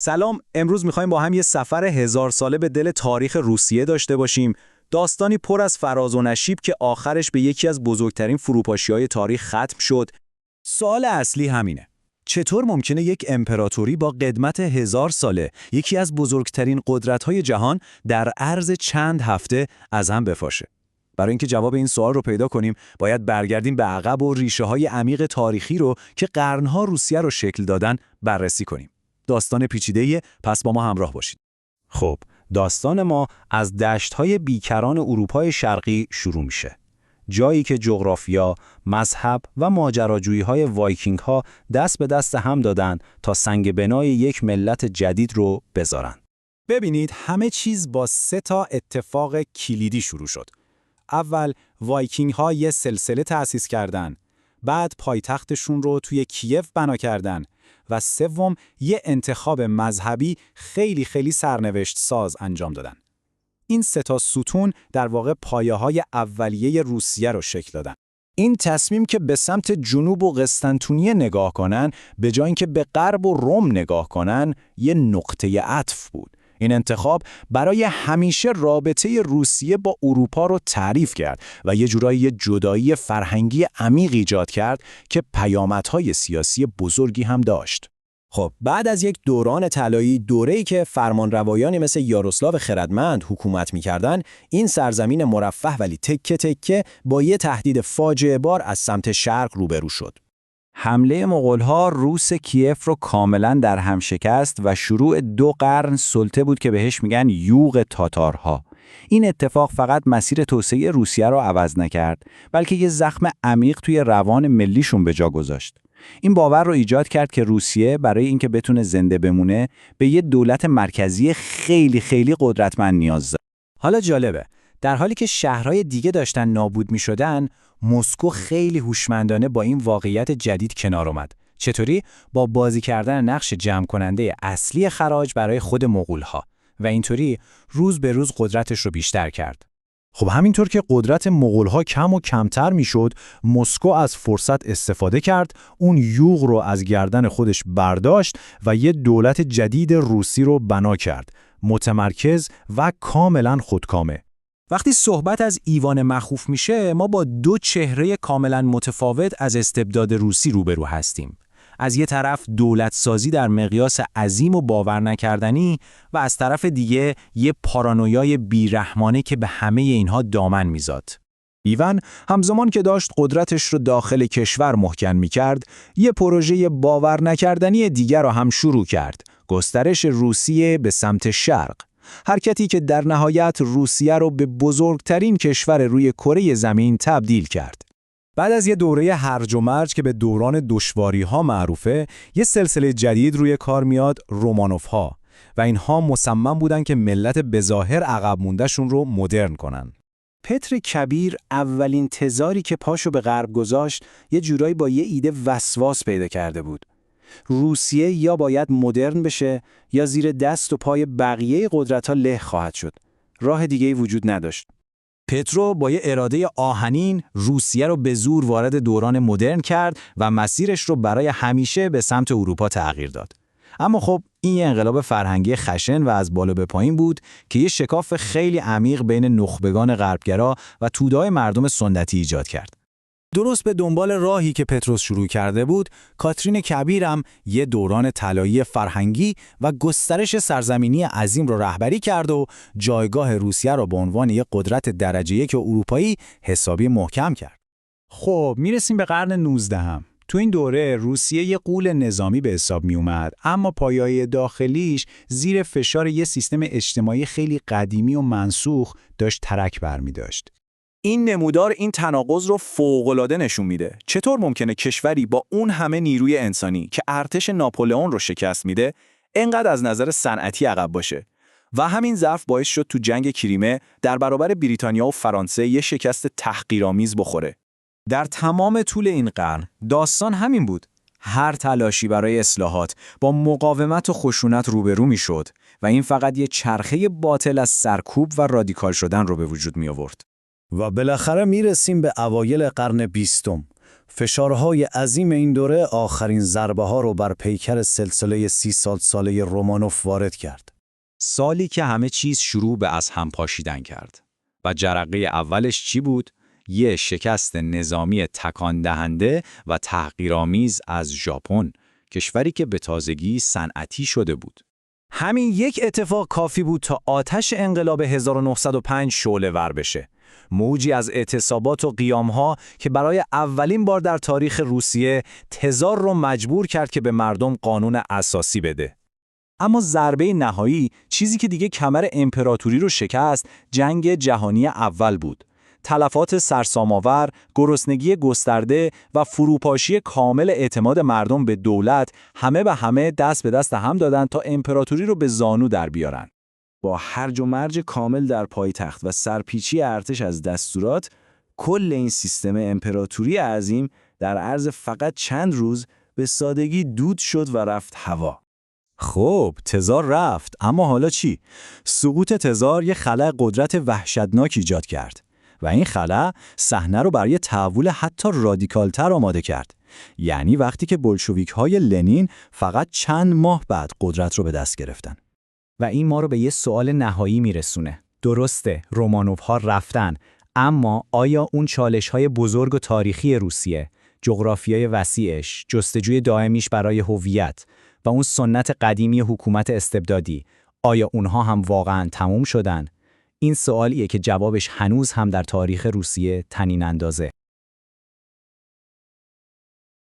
سلام، امروز میخوایم با هم یه سفر 1000 ساله به دل تاریخ روسیه داشته باشیم. داستانی پر از فراز و نشیب که آخرش به یکی از بزرگترین فروپاشی‌های تاریخ ختم شد. سوال اصلی همینه. چطور ممکنه یک امپراتوری با قدمت 1000 ساله، یکی از بزرگترین قدرت‌های جهان، در عرض چند هفته از هم بفاشه؟ برای اینکه جواب این سوال رو پیدا کنیم، باید برگردیم به عقب و ریشه‌های عمیق تاریخی رو که قرن‌ها روسیه رو شکل دادن بررسی کنیم. داستان پیچیده‌ایه، پس با ما همراه باشید. خب، داستان ما از دشت‌های بیکران اروپای شرقی شروع میشه. جایی که جغرافیا، مذهب و ماجراجویی‌های وایکینگ‌ها دست به دست هم دادن تا سنگ بنای یک ملت جدید رو بذارن. ببینید، همه چیز با 3 اتفاق کلیدی شروع شد. اول، وایکینگ‌ها یه سلسله تأسیس کردن. بعد پایتختشون رو توی کیف بنا کردن. و سوم، یه انتخاب مذهبی خیلی سرنوشت ساز انجام دادن. این 3 ستون در واقع پایه‌های اولیه روسیه رو شکل دادن. این تصمیم که به سمت جنوب و قسطنطنیه نگاه کنن، به جای اینکه به غرب و روم نگاه کنن، یه نقطه عطف بود. این انتخاب برای همیشه رابطه روسیه با اروپا رو تعریف کرد و یه جورایی جدایی فرهنگی عمیق ایجاد کرد که پیامدهای سیاسی بزرگی هم داشت. خب، بعد از یک دوران طلایی، دوره‌ای که فرمانروایانی مثل یاروسلاو خردمند حکومت می‌کردند، این سرزمین مرفه ولی تکه تکه با یه تهدید فاجعه بار از سمت شرق روبرو شد. حمله مغول‌ها روس کیف رو کاملاً در هم شکست و شروع 2 قرن سلطه بود که بهش میگن یوغ تاتارها. این اتفاق فقط مسیر توسعه روسیه رو عوض نکرد، بلکه یه زخم عمیق توی روان ملیشون به جا گذاشت. این باور رو ایجاد کرد که روسیه برای اینکه بتونه زنده بمونه به یه دولت مرکزی خیلی قدرتمند نیاز داره. حالا جالبه، در حالی که شهرهای دیگه داشتن نابود می‌شدن، مسکو خیلی هوشمندانه با این واقعیت جدید کنار اومد. چطوری؟ با بازی کردن نقش جمع کننده اصلی خراج برای خود مغول‌ها و اینطوری روز به روز قدرتش رو بیشتر کرد. خب، همینطور که قدرت مغول‌ها کم و کمتر میشد، مسکو از فرصت استفاده کرد، اون یوغ رو از گردن خودش برداشت و یه دولت جدید روسی رو بنا کرد، متمرکز و کاملا خودکامه. وقتی صحبت از ایوان مخوف میشه، ما با 2 چهره کاملا متفاوت از استبداد روسی روبرو هستیم. از یه طرف دولت سازی در مقیاس عظیم و باور نکردنی و از طرف دیگه یه پارانویای بیرحمانه که به همه اینها دامن میزاد. ایوان همزمان که داشت قدرتش رو داخل کشور محکم میکرد، یه پروژه باور نکردنی دیگر رو هم شروع کرد، گسترش روسیه به سمت شرق. حرکتی که در نهایت روسیه رو به بزرگترین کشور روی کره زمین تبدیل کرد. بعد از یه دوره هرج و مرج که به دوران دشواری‌ها معروفه، یه سلسله جدید روی کار میاد، رومانوف‌ها، و اینها مصمم بودن که ملت بظاهر عقب مونده‌شون رو مدرن کنن. پتر کبیر اولین تزاری که پاشو به غرب گذاشت، یه جورایی با یه ایده وسواس پیدا کرده بود. روسیه یا باید مدرن بشه یا زیر دست و پای بقیه قدرت‌ها له خواهد شد. راه دیگه‌ای وجود نداشت. پترو با یه اراده آهنین روسیه رو به زور وارد دوران مدرن کرد و مسیرش رو برای همیشه به سمت اروپا تغییر داد. اما خب، این یه انقلاب فرهنگی خشن و از بالا به پایین بود که یه شکاف خیلی عمیق بین نخبگان غربگرا و توده‌های مردم سنتی ایجاد کرد. درست به دنبال راهی که پتروس شروع کرده بود، کاترین کبیر هم یه دوران طلایی فرهنگی و گسترش سرزمینی عظیم رو رهبری کرد و جایگاه روسیه رو به عنوان یک قدرت درجه 1 اروپایی حسابی محکم کرد. خب، میرسیم به قرن 19. تو این دوره روسیه یه غول نظامی به حساب می اومد، اما پایه‌های داخلیش زیر فشار یه سیستم اجتماعی خیلی قدیمی و منسوخ داشت ترک برمی داشت. این نمودار این تناقض رو فوق‌العاده نشون میده. چطور ممکنه کشوری با اون همه نیروی انسانی که ارتش ناپلئون رو شکست میده، اینقدر از نظر صنعتی عقب باشه؟ و همین ضعف باعث شد تو جنگ کریمه در برابر بریتانیا و فرانسه یه شکست تحقیرآمیز بخوره. در تمام طول این قرن داستان همین بود. هر تلاشی برای اصلاحات با مقاومت و خشونت روبرو میشد و این فقط یه چرخه باطل از سرکوب و رادیکال شدن رو به وجود می آورد. و بالاخره میرسیم به اوایل قرن 20. فشارهای عظیم این دوره آخرین ضربه‌ها رو بر پیکر سلسله 30 ساله رومانوف وارد کرد. سالی که همه چیز شروع به از هم پاشیدن کرد. و جرقه اولش چی بود؟ یه شکست نظامی تکان دهنده و تحقیرآمیز از ژاپن، کشوری که به تازگی صنعتی شده بود. همین یک اتفاق کافی بود تا آتش انقلاب 1905 شعله‌ور بشه. موجی از اعتصابات و قیام‌ها که برای اولین بار در تاریخ روسیه تزار رو مجبور کرد که به مردم قانون اساسی بده. اما ضربه نهایی، چیزی که دیگه کمر امپراتوری رو شکست، جنگ جهانی اول بود. تلفات سرسام‌آور، گرسنگی گسترده و فروپاشی کامل اعتماد مردم به دولت همه به همه دست به دست هم دادن تا امپراتوری رو به زانو در بیارن. با هرج و مرج کامل در پایتخت و سرپیچی ارتش از دستورات، کل این سیستم امپراتوری عظیم در عرض فقط چند روز به سادگی دود شد و رفت هوا. خب، تزار رفت، اما حالا چی؟ سقوط تزار یه خلأ قدرت وحشتناک ایجاد کرد و این خلأ صحنه رو برای تحول حتی رادیکالتر آماده کرد. یعنی وقتی که بولشویک‌های لنین فقط چند ماه بعد قدرت رو به دست گرفتن. و این ما رو به یه سوال نهایی میرسونه. درسته، رومانوف‌ها رفتن، اما آیا اون چالش‌های بزرگ و تاریخی روسیه، جغرافیای وسیعش، جستجوی دائمیش برای هویت و اون سنت قدیمی حکومت استبدادی، آیا اونها هم واقعاً تموم شدن؟ این سوالیه که جوابش هنوز هم در تاریخ روسیه طنین اندازه.